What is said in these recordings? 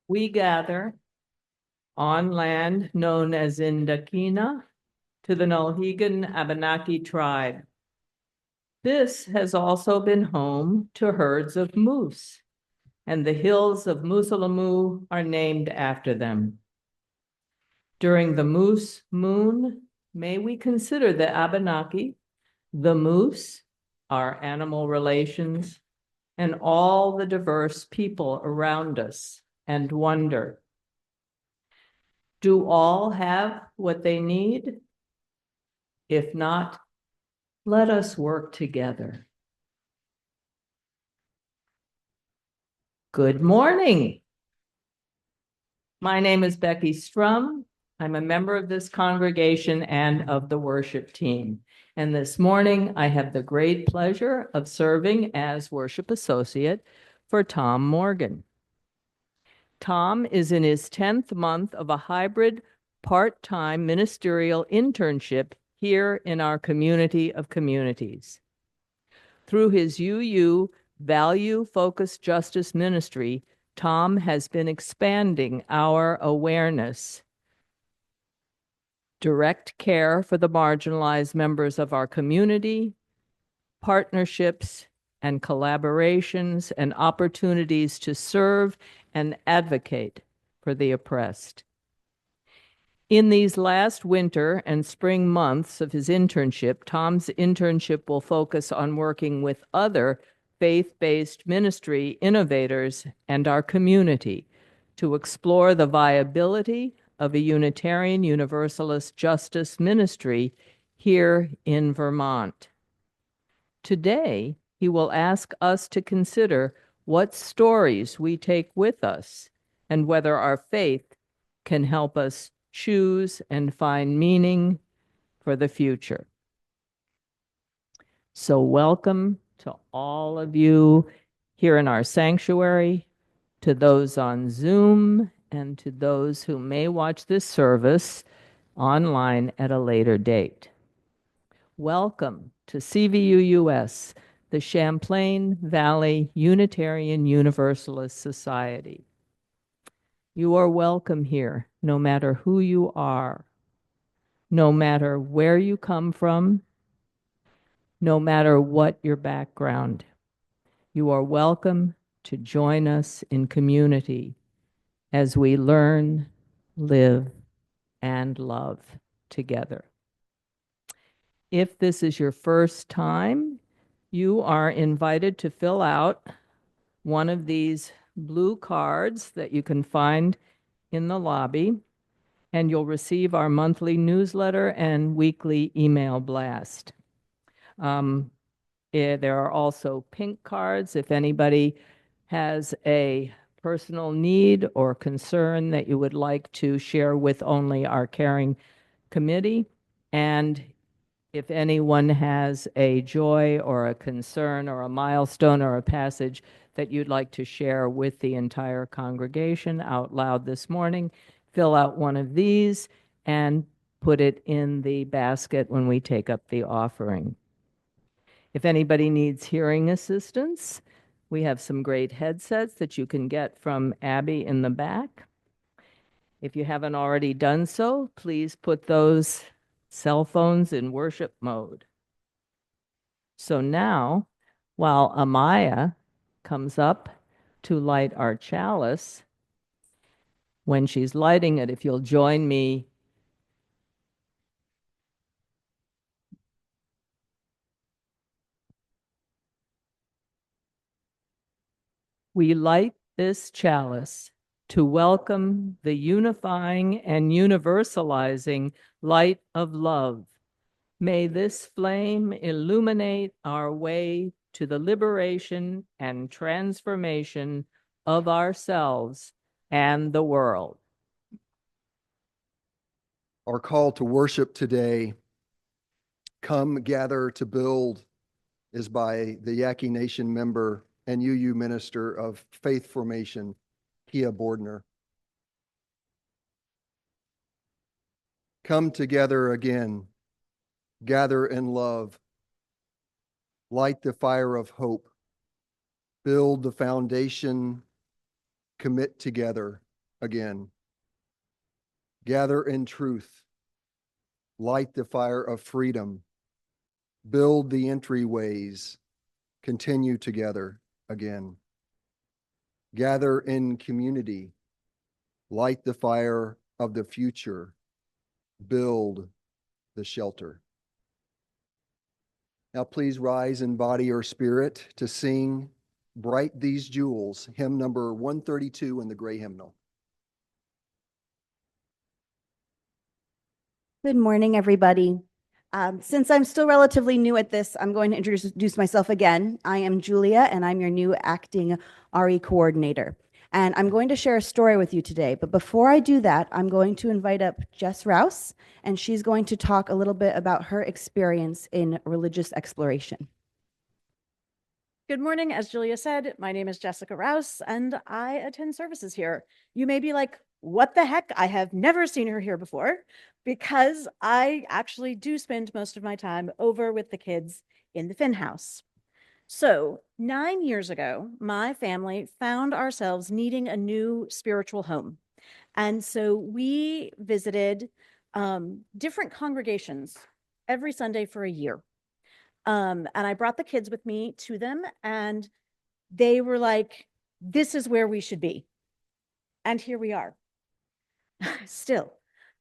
we gather on land known as Indakina to the Nulhegan Abenaki tribe. This has also been home to herds of moose, and the hills of Musalamu are named after them. During the moose moon, may we consider the Abenaki, the moose, our animal relations, and all the diverse people around us, and wonder, do all have what they need? If not, let us work together. Good morning. My name is Becky Strum. I'm a member of this congregation and of the worship team. And this morning, I have the great pleasure of serving as worship associate for Tom Morgan. Tom is in his 10th month of a hybrid part-time ministerial internship here in our community of communities. Through his UU value-focused justice ministry, Tom has been expanding our awareness, direct care for the marginalized members of our community, partnerships and collaborations and opportunities to serve and advocate for the oppressed. In these last winter and spring months of his internship, Tom's internship will focus on working with other faith-based ministry innovators and our community to explore the viability of a Unitarian Universalist justice ministry here in Vermont. Today, he will ask us to consider what stories we take with us and whether our faith can help us choose and find meaning for the future. So welcome to all of you here in our sanctuary, to those on Zoom, and to those who may watch this service online at a later date. Welcome to CVUUS, the Champlain Valley Unitarian Universalist Society. You are welcome here, no matter who you are, no matter where you come from, no matter what your background. You are welcome to join us in community as we learn, live, and love together. If this is your first time, you are invited to fill out one of these blue cards that you can find in the lobby, and you'll receive our monthly newsletter and weekly email blast. There are also pink cards if anybody has a personal need or concern that you would like to share with only our caring committee. And if anyone has a joy or a concern or a milestone or a passage that you'd like to share with the entire congregation out loud this morning, fill out one of these and put it in the basket when we take up the offering. If anybody needs hearing assistance, we have some great headsets that you can get from Abby in the back. If you haven't already done so, please put those cell phones in worship mode. So now, while Amaya comes up to light our chalice, when she's lighting it, if you'll join me we light this chalice to welcome the unifying and universalizing light of love. May this flame illuminate our way to the liberation and transformation of ourselves and the world. Our call to worship today, Come Gather to Build, is by the Yaqui Nation member and UU minister of Faith Formation, Kia Bordner. Come together again, gather in love, light the fire of hope, build the foundation, commit together, again. Gather in truth. Light the fire of freedom. Build the entryways. Continue together again. Gather in community. Light the fire of the future. Build the shelter. Now please rise in body or spirit to sing Bright These Jewels, hymn number 132 in the gray hymnal. Good morning, everybody. Since I'm still relatively new at this, I'm going to introduce myself again. I am Julia, and I'm your new acting RE coordinator. And I'm going to share a story with you today. But before I do that, I'm going to invite up Jess Rouse, and she's going to talk a little bit about her experience in religious exploration. Good morning. As Julia said, my name is Jessica Rouse, and I attend services here. You may be like, what the heck? I have never seen her here before, because I actually do spend most of my time over with the kids in the Finn House. So 9 years ago, my family found ourselves needing a new spiritual home. And so we visited different congregations every Sunday for a year. And I brought the kids with me to them, and they were like, this is where we should be. And here we are still.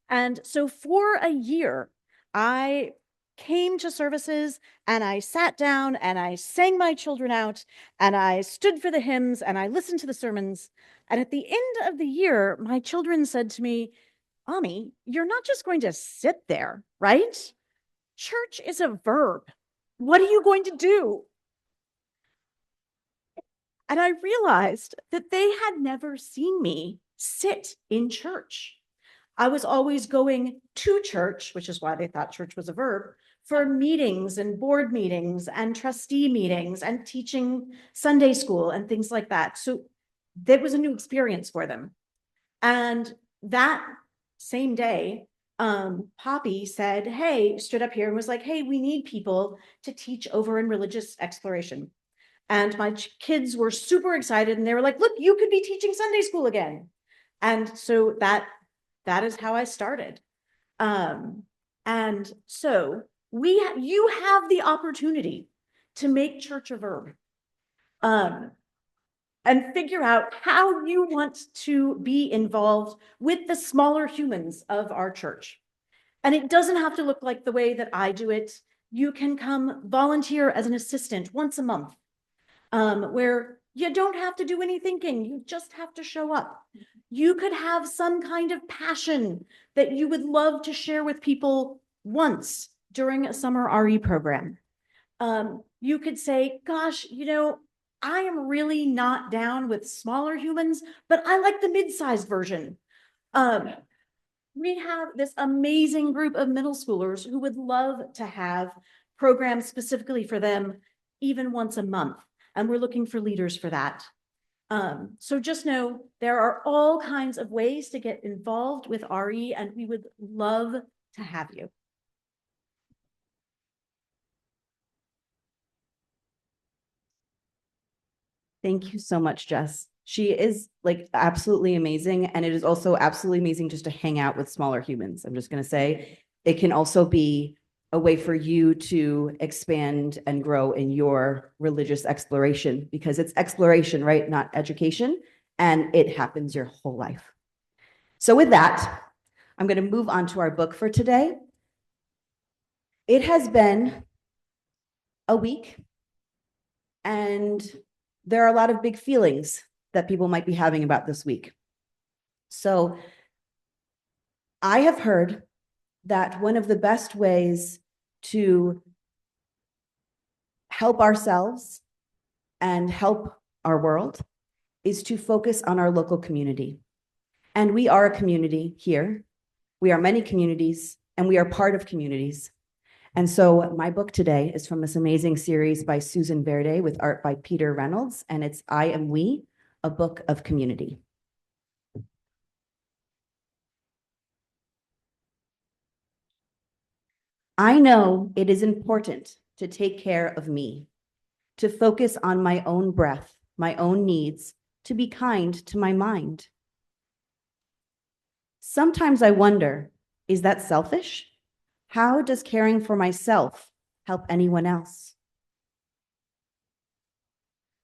And so for a year, I came to services and I sat down and I sang my children out and I stood for the hymns and I listened to the sermons. And at the end of the year, my children said to me, Mommy, you're not just going to sit there, right? Church is a verb. What are you going to do? And I realized that they had never seen me sit in church. I was always going to church, which is why they thought church was a verb, for meetings and board meetings and trustee meetings and teaching Sunday school and things like that. So that was a new experience for them. And that same day, Poppy said, hey, stood up here and was like, hey, we need people to teach over in religious exploration. And my kids were super excited and they were like, look, you could be teaching Sunday school again. And so that is how I started. And so you have the opportunity to make church a verb. And figure out how you want to be involved with the smaller humans of our church. And it doesn't have to look like the way that I do it. You can come volunteer as an assistant once a month, where you don't have to do any thinking. You just have to show up. You could have some kind of passion that you would love to share with people once during a summer RE program. You could say, gosh, I am really not down with smaller humans, but I like the mid-sized version. We have this amazing group of middle schoolers who would love to have programs specifically for them even once a month. And we're looking for leaders for that. So just know there are all kinds of ways to get involved with RE, and we would love to have you. Thank you so much, Jess. She is like absolutely amazing. And it is also absolutely amazing just to hang out with smaller humans. I'm just going to say it can also be a way for you to expand and grow in your religious exploration, because it's exploration, right? Not education. And it happens your whole life. So with that, I'm going to move on to our book for today. It has been a week, and there are a lot of big feelings that people might be having about this week. So I have heard that one of the best ways to help ourselves and help our world is to focus on our local community. And we are a community here. We are many communities, and we are part of communities. And so my book today is from this amazing series by Susan Verde with art by Peter Reynolds, and it's I Am We, a book of community. I know it is important to take care of me, to focus on my own breath, my own needs, to be kind to my mind. Sometimes I wonder, is that selfish? How does caring for myself help anyone else?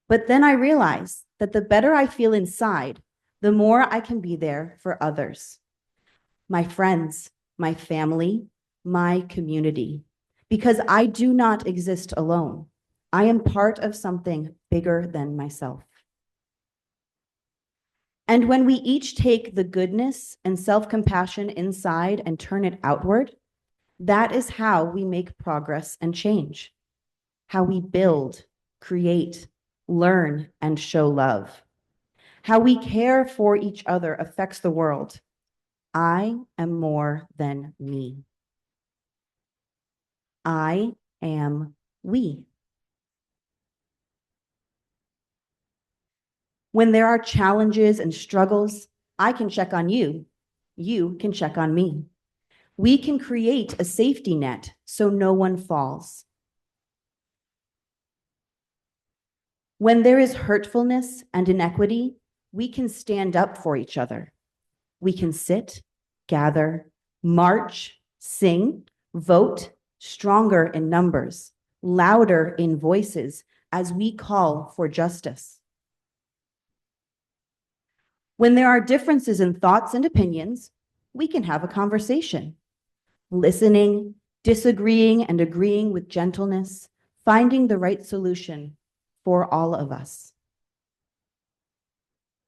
But then I realize that the better I feel inside, the more I can be there for others, my friends, my family, my community, because I do not exist alone. I am part of something bigger than myself. And when we each take the goodness and self-compassion inside and turn it outward, that is how we make progress and change, how we build, create, learn, and show love. How we care for each other affects the world. I am more than me. I am we. When there are challenges and struggles, I can check on you. You can check on me. We can create a safety net so no one falls. When there is hurtfulness and inequity, we can stand up for each other. We can sit, gather, march, sing, vote, stronger in numbers, louder in voices as we call for justice. When there are differences in thoughts and opinions, we can have a conversation, listening, disagreeing, and agreeing with gentleness, finding the right solution for all of us.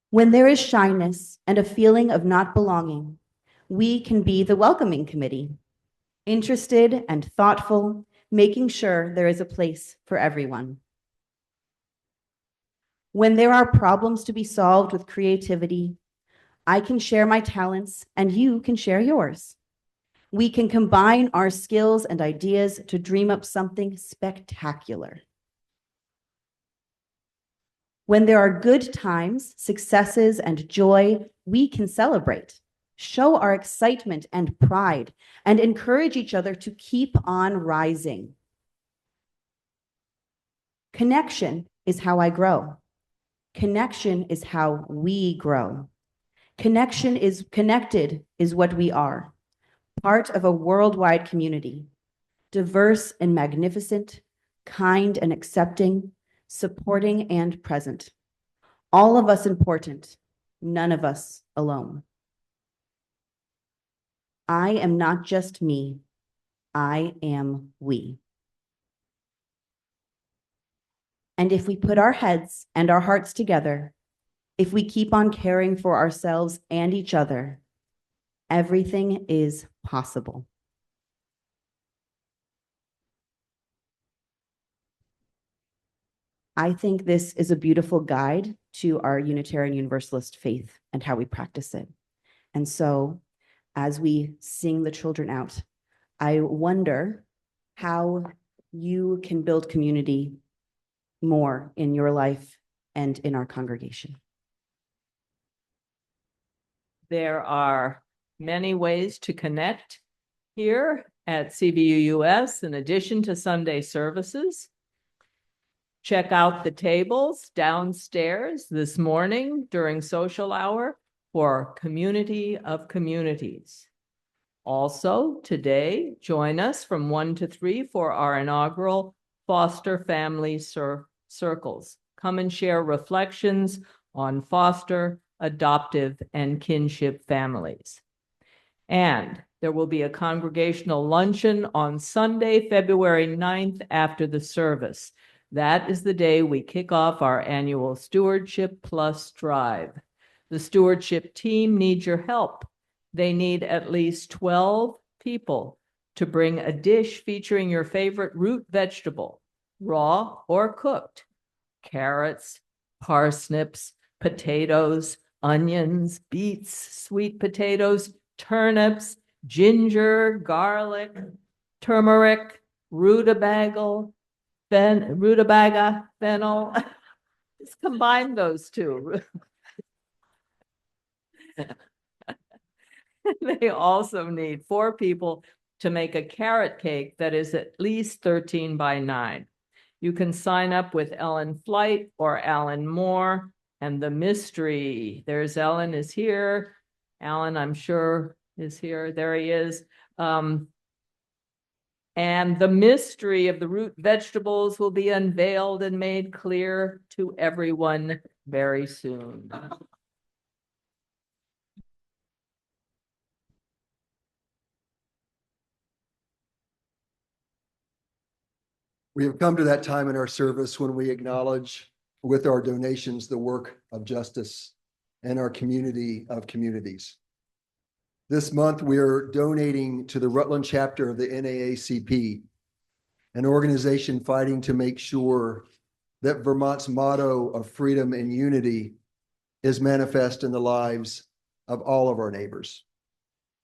When there is shyness and a feeling of not belonging, we can be the welcoming committee, interested and thoughtful, making sure there is a place for everyone. When there are problems to be solved with creativity, I can share my talents and you can share yours. We can combine our skills and ideas to dream up something spectacular. When there are good times, successes, and joy, we can celebrate, show our excitement and pride, and encourage each other to keep on rising. Connection is how I grow. Connection is how we grow. Connected is what we are, part of a worldwide community, diverse and magnificent, kind and accepting, supporting and present. All of us important, none of us alone. I am not just me, I am we. And if we put our heads and our hearts together, if we keep on caring for ourselves and each other, everything is possible. I think this is a beautiful guide to our Unitarian Universalist faith and how we practice it. And so, as we sing the children out, I wonder how you can build community more in your life and in our congregation. There are many ways to connect here at CVUUS in addition to Sunday services. Check out the tables downstairs this morning during social hour for Community of Communities. Also, today, join us from 1 to 3 for our inaugural Foster Family Circles. Come and share reflections on foster, adoptive, and kinship families. And there will be a congregational luncheon on Sunday, February 9th after the service. That is the day we kick off our annual Stewardship Plus Drive. The stewardship team needs your help. They need at least 12 people to bring a dish featuring your favorite root vegetable, raw or cooked, carrots, parsnips, potatoes, onions, beets, sweet potatoes, turnips, ginger, garlic, turmeric, rutabaga, fennel. Just combine those two. They also need 4 people to make a carrot cake that is at least 13 by 9. You can sign up with Ellen Flight or Alan Moore. And the mystery, there's Ellen is here. Alan, I'm sure, is here. There he is. And the mystery of the root vegetables will be unveiled and made clear to everyone very soon. We have come to that time in our service when we acknowledge with our donations the work of justice and our community of communities. This month, we are donating to the Rutland chapter of the NAACP, an organization fighting to make sure that Vermont's motto of freedom and unity is manifest in the lives of all of our neighbors.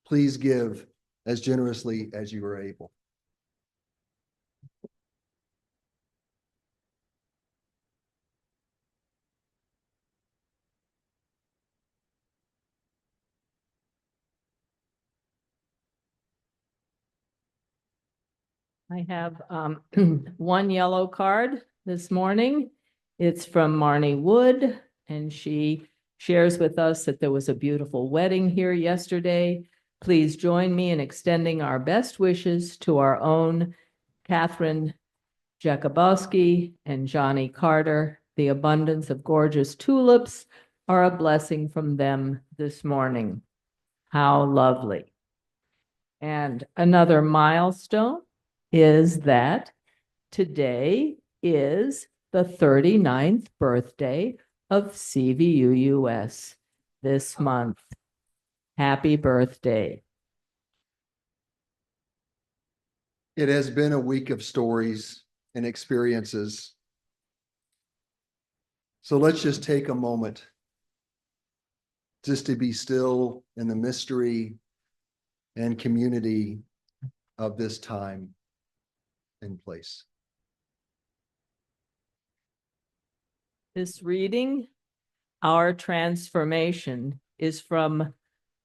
Please give as generously as you are able. I have one yellow card this morning. It's from Marnie Wood, and she shares with us that there was a beautiful wedding here yesterday. Please join me in extending our best wishes to our own Catherine Jakubowski and Johnny Carter. The abundance of gorgeous tulips are a blessing from them this morning. How lovely. And another milestone is that today is the 39th birthday of CVUUS this month. Happy birthday. It has been a week of stories and experiences. So let's just take a moment just to be still in the mystery and community of this time and place. This reading, Our Transformation, is from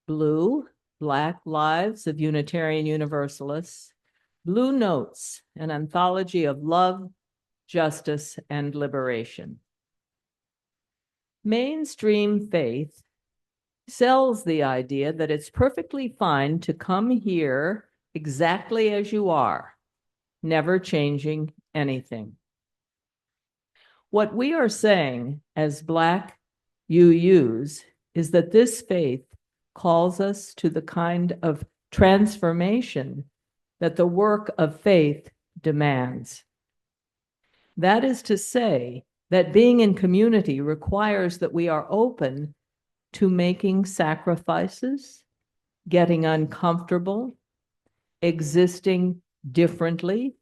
Blue, Black Lives of Unitarian Universalists, Blue Notes, an anthology of love, justice, and liberation. Mainstream faith sells the idea that it's perfectly fine to come here exactly as you are, never changing anything. What we are saying as Black UUs is that this faith calls us to the kind of transformation that the work of faith demands. That is to say, that being in community requires that we are open to making sacrifices, getting uncomfortable, existing differently,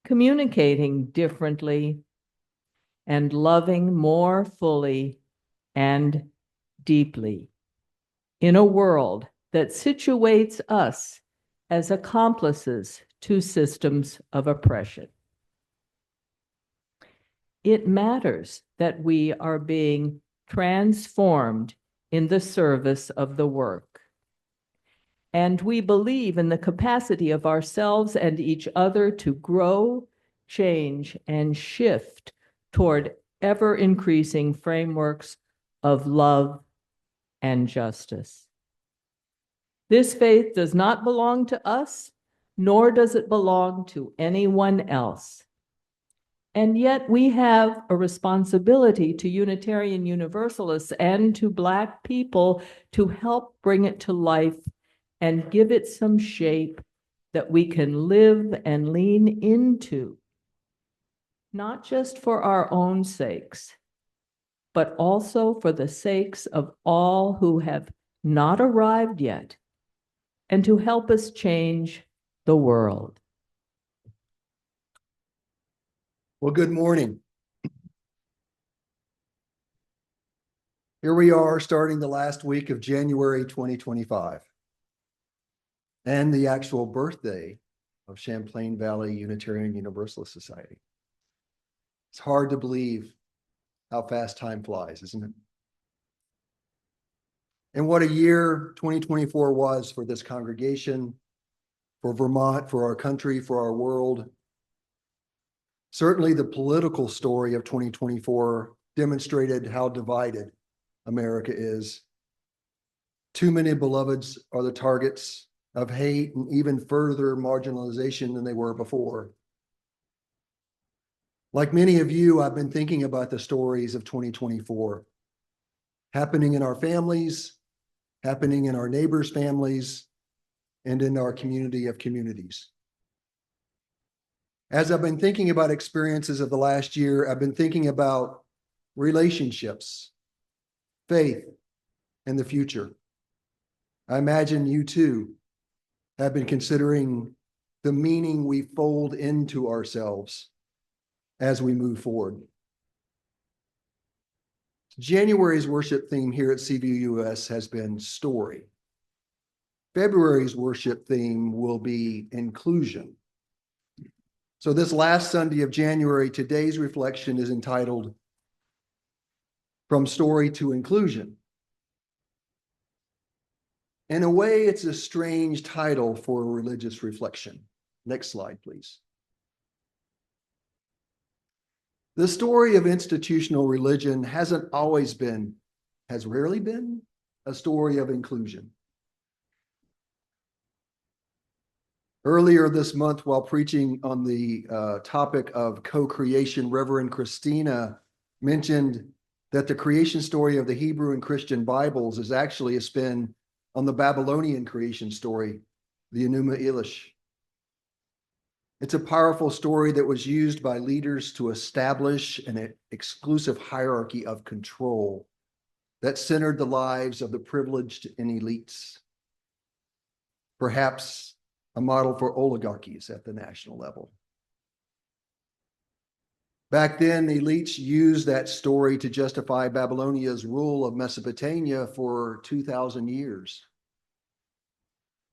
communicating differently, and loving more fully and deeply in a world that situates us as accomplices to systems of oppression. It matters that we are being transformed in the service of the work. And we believe in the capacity of ourselves and each other to grow, change, and shift toward ever-increasing frameworks of love and justice. This faith does not belong to us, nor does it belong to anyone else. And yet we have a responsibility to Unitarian Universalists and to Black people to help bring it to life and give it some shape that we can live and lean into, not just for our own sakes, but also for the sakes of all who have not arrived yet, and to help us change the world. Well, good morning. Here we are starting the last week of January 2025 and the actual birthday of Champlain Valley Unitarian Universalist Society. It's hard to believe how fast time flies, isn't it? And what a year 2024 was for this congregation, for Vermont, for our country, for our world. Certainly the political story of 2024 demonstrated how divided America is. Too many beloveds are the targets of hate and even further marginalization than they were before. Like many of you, I've been thinking about the stories of 2024 happening in our families, happening in our neighbors' families, and in our community of communities. As I've been thinking about experiences of the last year, I've been thinking about relationships, faith, and the future. I imagine you too have been considering the meaning we fold into ourselves as we move forward. January's worship theme here at CVUUS has been story. February's worship theme will be inclusion. So this last Sunday of January, today's reflection is entitled From Story to Inclusion. In a way, it's a strange title for a religious reflection. Next slide, please. The story of institutional religion has rarely been a story of inclusion. Earlier this month, while preaching on the topic of co-creation, Reverend Christina mentioned that the creation story of the Hebrew and Christian Bibles is actually a spin on the Babylonian creation story, the Enuma Elish. It's a powerful story that was used by leaders to establish an exclusive hierarchy of control that centered the lives of the privileged and elites. Perhaps a model for oligarchies at the national level. Back then, the elites used that story to justify Babylonia's rule of Mesopotamia for 2,000 years.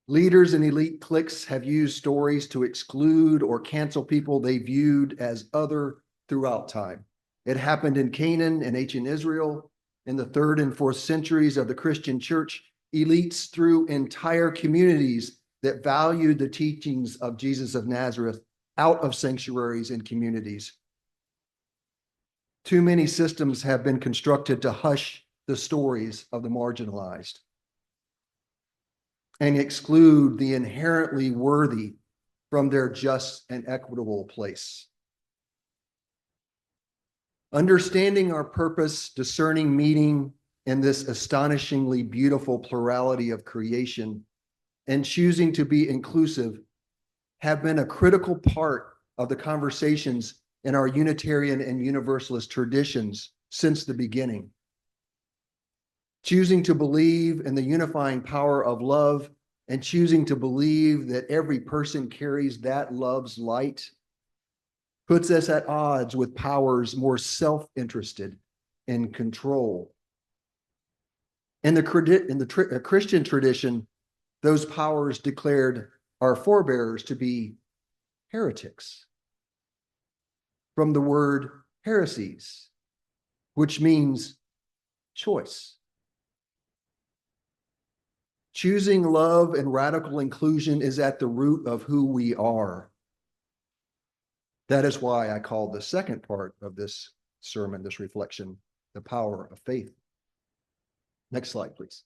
Leaders and elite cliques have used stories to exclude or cancel people they viewed as other throughout time. It happened in Canaan and ancient Israel. In the 3rd and 4th centuries of the Christian church, elites threw entire communities that valued the teachings of Jesus of Nazareth out of sanctuaries and communities. Too many systems have been constructed to hush the stories of the marginalized and exclude the inherently worthy from their just and equitable place. Understanding our purpose, discerning meaning in this astonishingly beautiful plurality of creation, and choosing to be inclusive have been a critical part of the conversations in our Unitarian and Universalist traditions since the beginning. Choosing to believe in the unifying power of love and choosing to believe that every person carries that love's light puts us at odds with powers more self-interested and control. In the Christian tradition, those powers declared our forebears to be heretics, from the word heresies, which means choice. Choosing love and radical inclusion is at the root of who we are. That is why I called the second part of this sermon, this reflection, the power of faith. Next slide, please.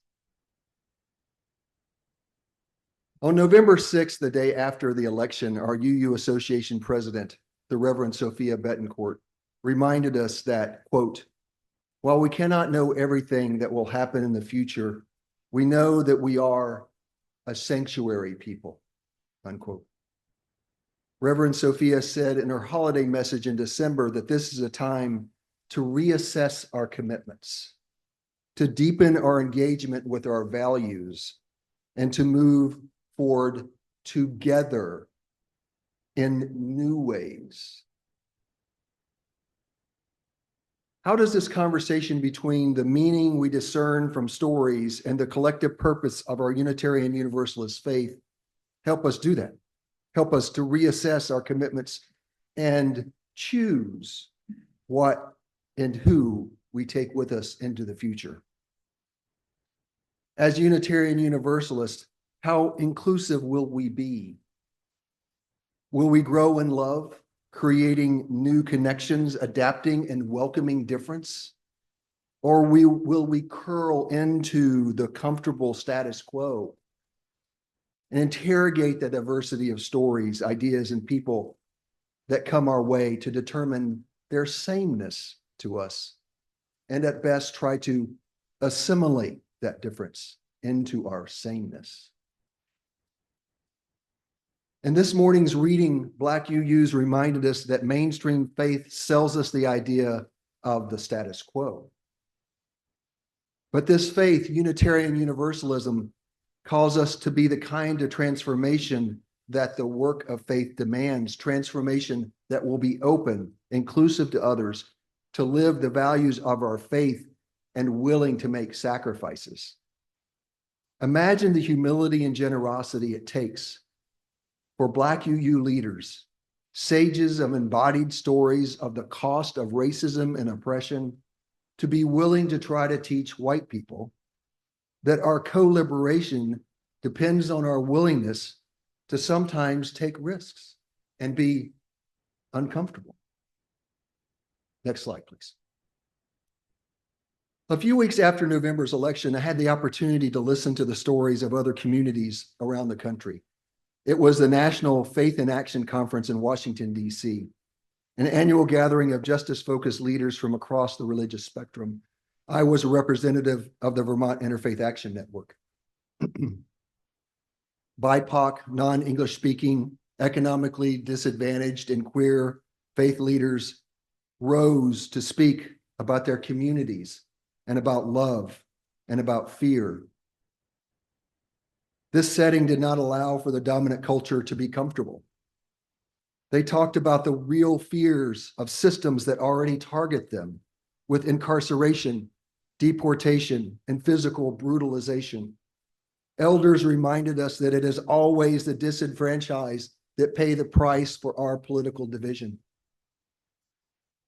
On November 6th, the day after the election, our UU Association president, the Reverend Sophia Betancourt, reminded us that, quote, while we cannot know everything that will happen in the future, we know that we are a sanctuary people, unquote. Reverend Sophia said in her holiday message in December that this is a time to reassess our commitments, to deepen our engagement with our values, and to move forward together in new ways. How does this conversation between the meaning we discern from stories and the collective purpose of our Unitarian Universalist faith help us do that? Help us to reassess our commitments and choose what and who we take with us into the future. As Unitarian Universalists, how inclusive will we be? Will we grow in love, creating new connections, adapting and welcoming difference? Or will we curl into the comfortable status quo and interrogate the diversity of stories, ideas, and people that come our way to determine their sameness to us, and at best try to assimilate that difference into our sameness? In this morning's reading, Black UUs reminded us that mainstream faith sells us the idea of the status quo. But this faith, Unitarian Universalism, calls us to be the kind of transformation that the work of faith demands, transformation that will be open, inclusive to others, to live the values of our faith and willing to make sacrifices. Imagine the humility and generosity it takes for Black UU leaders, sages of embodied stories of the cost of racism and oppression, to be willing to try to teach white people that our co-liberation depends on our willingness to sometimes take risks and be uncomfortable. Next slide, please. A few weeks after November's election, I had the opportunity to listen to the stories of other communities around the country. It was the National Faith in Action Conference in Washington, D.C., an annual gathering of justice-focused leaders from across the religious spectrum. I was a representative of the Vermont Interfaith Action Network. BIPOC, non-English speaking, economically disadvantaged, and queer faith leaders rose to speak about their communities and about love and about fear. This setting did not allow for the dominant culture to be comfortable. They talked about the real fears of systems that already target them with incarceration, deportation, and physical brutalization. Elders reminded us that it is always the disenfranchised that pay the price for our political division.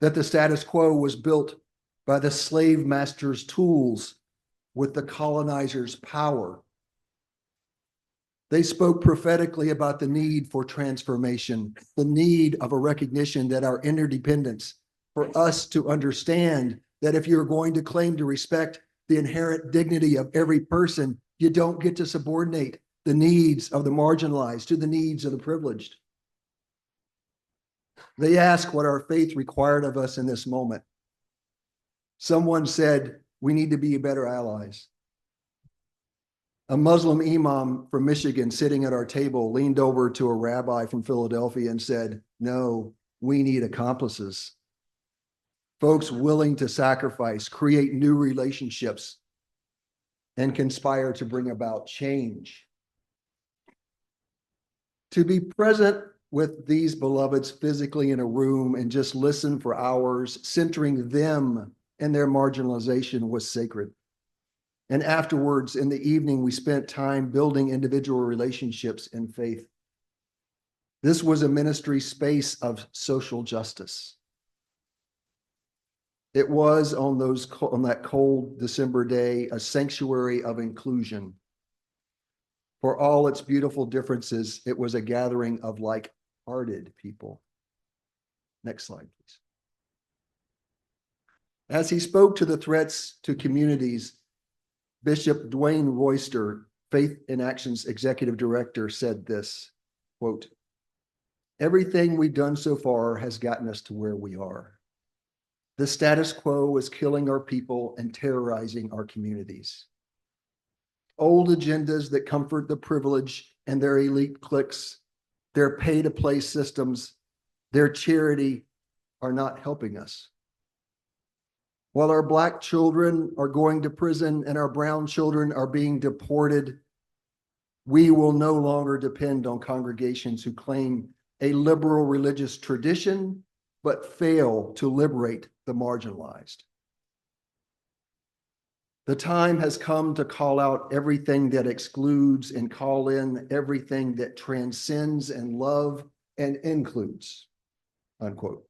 That the status quo was built by the slave master's tools with the colonizer's power. They spoke prophetically about the need for transformation, the need of a recognition that our interdependence, for us to understand that if you're going to claim to respect the inherent dignity of every person, you don't get to subordinate the needs of the marginalized to the needs of the privileged. They asked what our faith required of us in this moment. Someone said, we need to be better allies. A Muslim imam from Michigan sitting at our table leaned over to a rabbi from Philadelphia and said, no, we need accomplices. Folks willing to sacrifice, create new relationships, and conspire to bring about change. To be present with these beloveds physically in a room and just listen for hours, centering them and their marginalization was sacred. And afterwards, in the evening, we spent time building individual relationships in faith. This was a ministry space of social justice. It was on that cold December day, a sanctuary of inclusion. For all its beautiful differences, it was a gathering of like-hearted people. Next slide, please. As he spoke to the threats to communities, Bishop Dwayne Royster, Faith in Action's executive director, said this, quote, everything we've done so far has gotten us to where we are. The status quo is killing our people and terrorizing our communities. Old agendas that comfort the privileged and their elite cliques, their pay-to-play systems, their charity are not helping us. While our Black children are going to prison and our brown children are being deported, we will no longer depend on congregations who claim a liberal religious tradition, but fail to liberate the marginalized. The time has come to call out everything that excludes and call in everything that transcends and love and includes, unquote.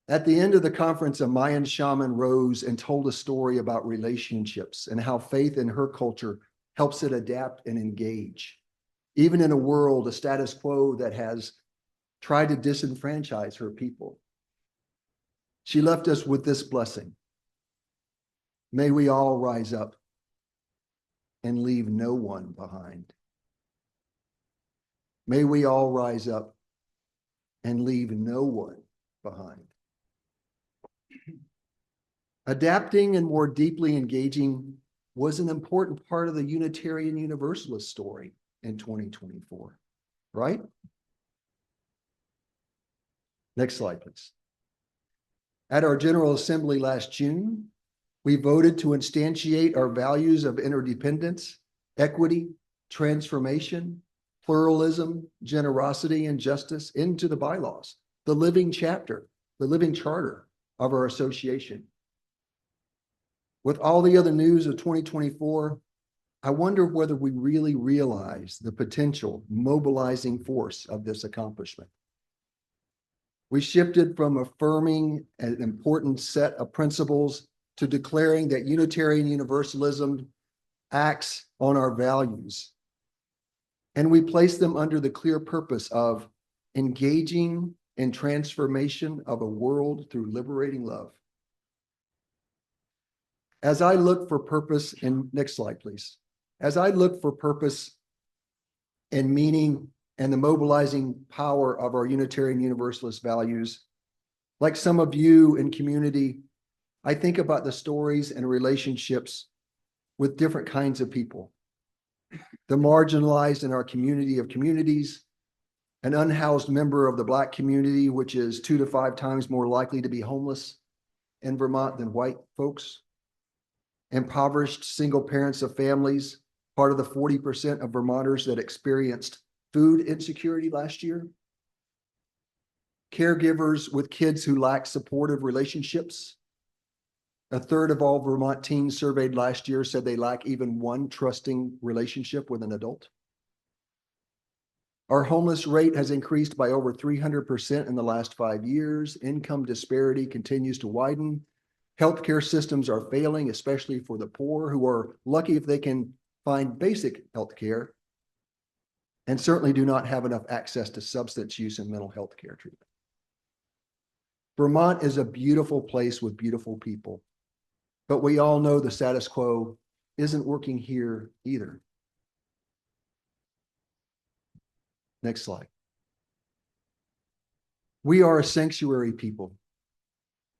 At the end of the conference, a Mayan shaman rose and told a story about relationships and how faith in her culture helps it adapt and engage, even in a world, a status quo that has tried to disenfranchise her people. She left us with this blessing. May we all rise up and leave no one behind. May we all rise up and leave no one behind. Adapting and more deeply engaging was an important part of the Unitarian Universalist story in 2024, right? Next slide, please. At our General Assembly last June, we voted to instantiate our values of interdependence, equity, transformation, pluralism, generosity, and justice into the bylaws, the living chapter, the living charter of our association. With all the other news of 2024, I wonder whether we really realize the potential mobilizing force of this accomplishment. We shifted from affirming an important set of principles to declaring that Unitarian Universalism acts on our values. And we place them under the clear purpose of engaging in transformation of a world through liberating love. As I look for purpose, and next slide, please. As I look for purpose and meaning and the mobilizing power of our Unitarian Universalist values, like some of you in community, I think about the stories and relationships with different kinds of people. The marginalized in our community of communities, an unhoused member of the Black community, which is 2 to 5 times more likely to be homeless in Vermont than white folks. Impoverished single parents of families, part of the 40% of Vermonters that experienced food insecurity last year. Caregivers with kids who lack supportive relationships. A third of all Vermont teens surveyed last year said they lack even one trusting relationship with an adult. Our homeless rate has increased by over 300% in the last 5 years. Income disparity continues to widen. Healthcare systems are failing, especially for the poor, who are lucky if they can find basic healthcare, and certainly do not have enough access to substance use and mental health care treatment. Vermont is a beautiful place with beautiful people, but we all know the status quo isn't working here either. Next slide. We are a sanctuary people.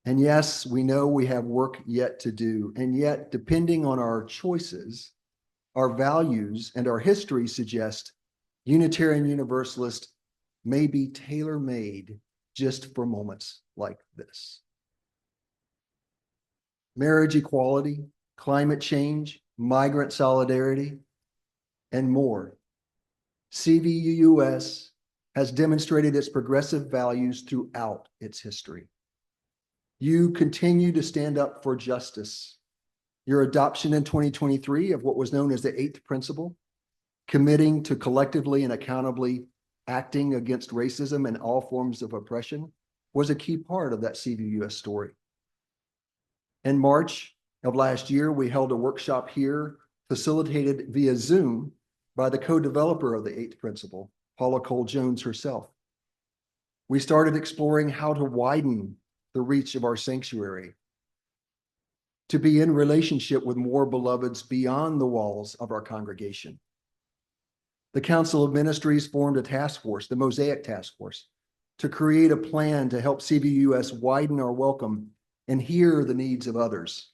And yes, we know we have work yet to do. And yet, depending on our choices, our values, and our history suggest Unitarian Universalist may be tailor-made just for moments like this. Marriage equality, climate change, migrant solidarity, and more. CVUUS has demonstrated its progressive values throughout its history. You continue to stand up for justice. Your adoption in 2023 of what was known as the 8th principle, committing to collectively and accountably acting against racism and all forms of oppression, was a key part of that CVUUS story. In March of last year, we held a workshop here, facilitated via Zoom by the co-developer of the 8th principle, Paula Cole-Jones herself. We started exploring how to widen the reach of our sanctuary, to be in relationship with more beloveds beyond the walls of our congregation. The Council of Ministries formed a task force, the Mosaic Task Force, to create a plan to help CVUUS widen our welcome and hear the needs of others.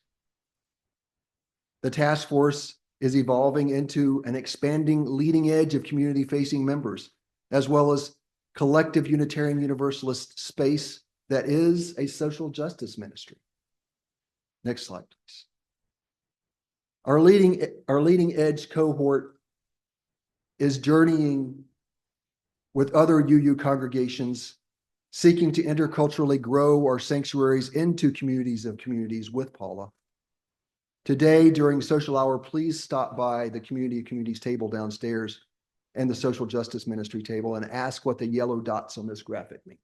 The task force is evolving into an expanding leading edge of community-facing members, as well as collective Unitarian Universalist space that is a social justice ministry. Next slide, please. Our leading edge cohort is journeying with other UU congregations, seeking to interculturally grow our sanctuaries into communities of communities with Paula. Today, during social hour, please stop by the Community of Communities table downstairs and the social justice ministry table and ask what the yellow dots on this graphic mean.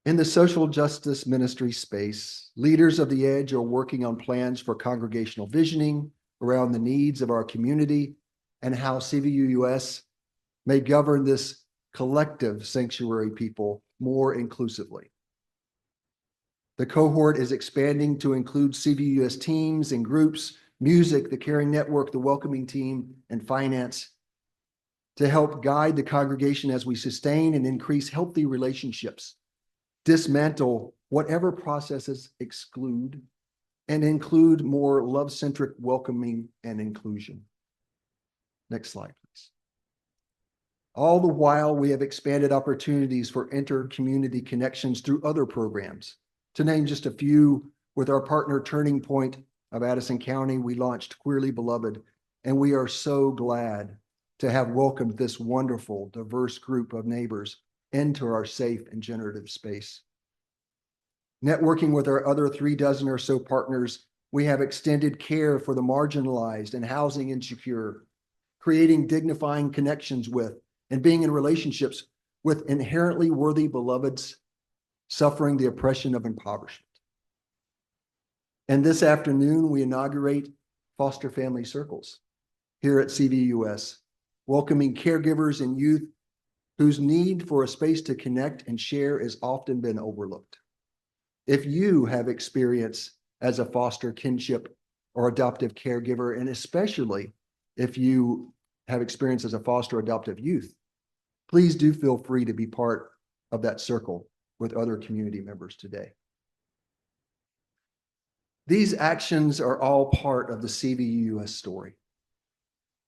In the social justice ministry space, leaders of the Edge are working on plans for congregational visioning around the needs of our community and how CVUUS may govern this collective sanctuary people more inclusively. The cohort is expanding to include CVUS teams and groups, music, the caring network, the welcoming team, and finance to help guide the congregation as we sustain and increase healthy relationships, dismantle whatever processes exclude, and include more love-centric welcoming and inclusion. Next slide, please. All the while, we have expanded opportunities for inter-community connections through other programs. To name just a few, with our partner Turning Point of Addison County, we launched Queerly Beloved, and we are so glad to have welcomed this wonderful, diverse group of neighbors into our safe and generative space. Networking with our other 36 or so partners, we have extended care for the marginalized and housing insecure, creating dignifying connections with and being in relationships with inherently worthy beloveds suffering the oppression of impoverishment. And this afternoon, we inaugurate Foster Family Circles here at CVUS, welcoming caregivers and youth whose need for a space to connect and share has often been overlooked. If you have experience as a foster kinship or adoptive caregiver, and especially if you have experience as a foster adoptive youth, please do feel free to be part of that circle with other community members today. These actions are all part of the CVUUS story.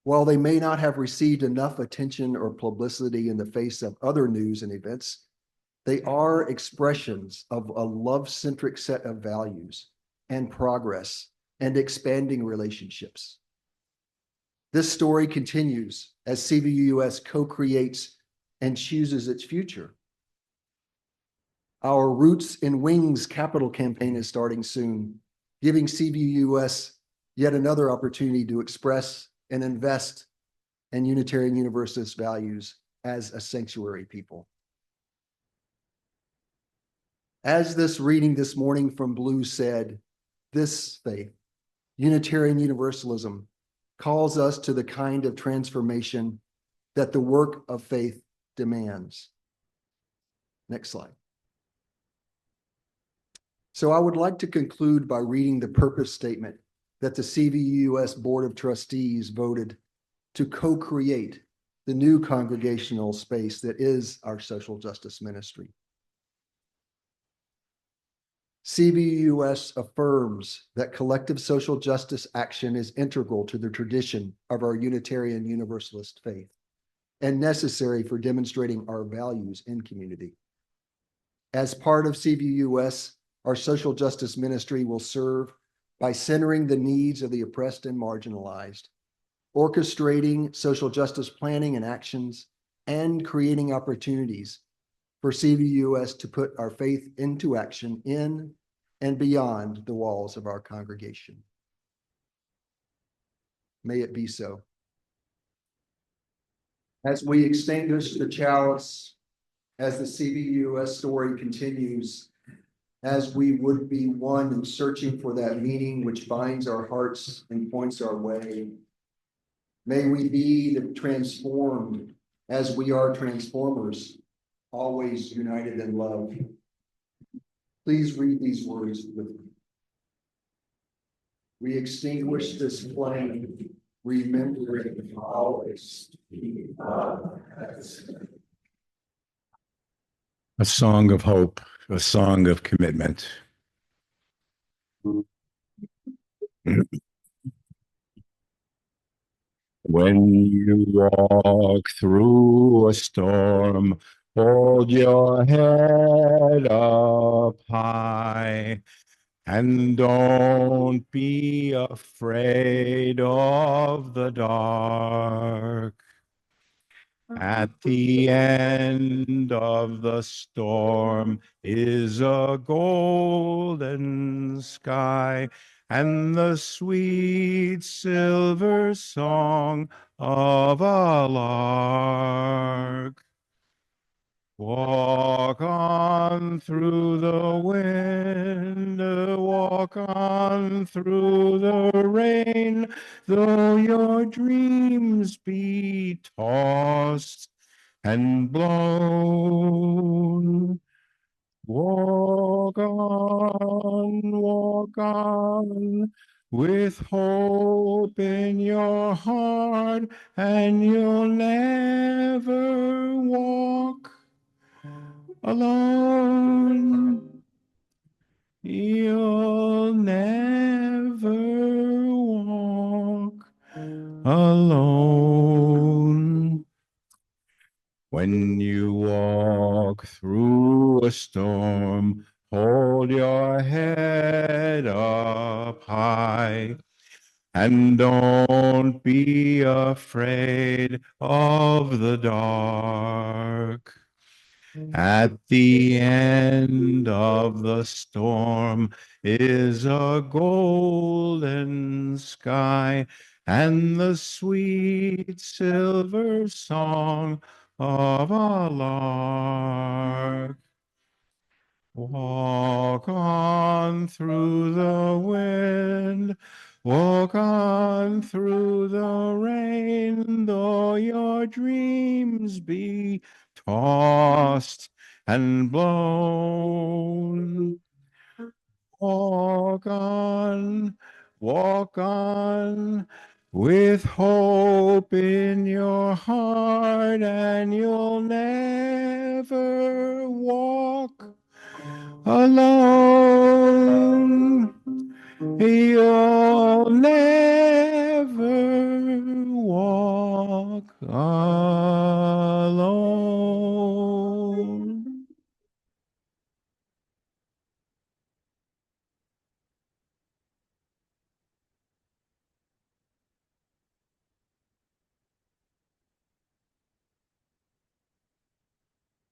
While they may not have received enough attention or publicity in the face of other news and events, they are expressions of a love-centric set of values and progress and expanding relationships. This story continues as CVUUS co-creates and chooses its future. Our Roots and Wings capital campaign is starting soon, giving CVUUS yet another opportunity to express and invest in Unitarian Universalist values as a sanctuary people. As this reading this morning from Blue said, this faith, Unitarian Universalism, calls us to the kind of transformation that the work of faith demands. Next slide. So I would like to conclude by reading the purpose statement that the CVUUS Board of Trustees voted to co-create the new congregational space that is our social justice ministry. CVUUS affirms that collective social justice action is integral to the tradition of our Unitarian Universalist faith and necessary for demonstrating our values in community. As part of CVUUS, our social justice ministry will serve by centering the needs of the oppressed and marginalized, orchestrating social justice planning and actions, and creating opportunities for CVUUS to put our faith into action in and beyond the walls of our congregation. May it be so. As we extinguish the chalice, as the CVUUS story continues, as we would be one in searching for that meaning which binds our hearts and points our way, may we be transformed as we are transformers, always united in love. Please read these words with me. We extinguish this flame, remembering always to be a song of hope, a song of commitment. When you walk through a storm, hold your head up high and don't be afraid of the dark. At the end of the storm is a golden sky and the sweet silver song of a lark. Walk on through the wind, walk on through the rain, though your dreams be tossed and blown. walk on, with hope in your heart, and you'll never walk alone. You'll never walk alone. When you walk through a storm, hold your head up high, and don't be afraid of the dark. At the end of the storm is a golden sky and the sweet silver song of a lark. Walk on through the wind, walk on through the rain, though your dreams be tossed and blown. Walk on, with hope in your heart, and you'll never walk alone. You'll